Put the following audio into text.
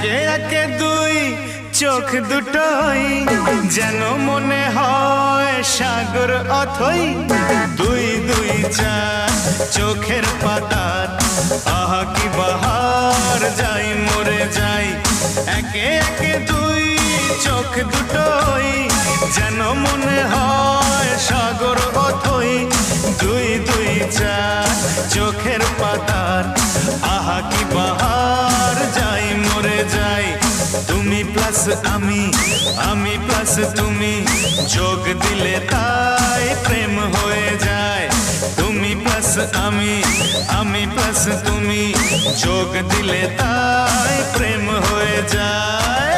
একে একে দুই চোখ দুটোই যেন মনে হয় সাগর অথই। দুই দুই চার চোখের পাতার আহা কি বাহার, যাই মরে যাই। একে একে দুই চোখ দুটোই যেন মনে হয় সাগর অথই। দুই দুই চার চোখের পাতার আহা কি বাহার, যাই মরে যাই। তুমি প্লাস আমি, আমি প্লাস তুমি, যোগ দিলে তাই প্রেম হয়ে যায়। তুমি প্লাস আমি, আমি প্লাস তুমি, যোগ দিলে তাই প্রেম হয়ে যায়।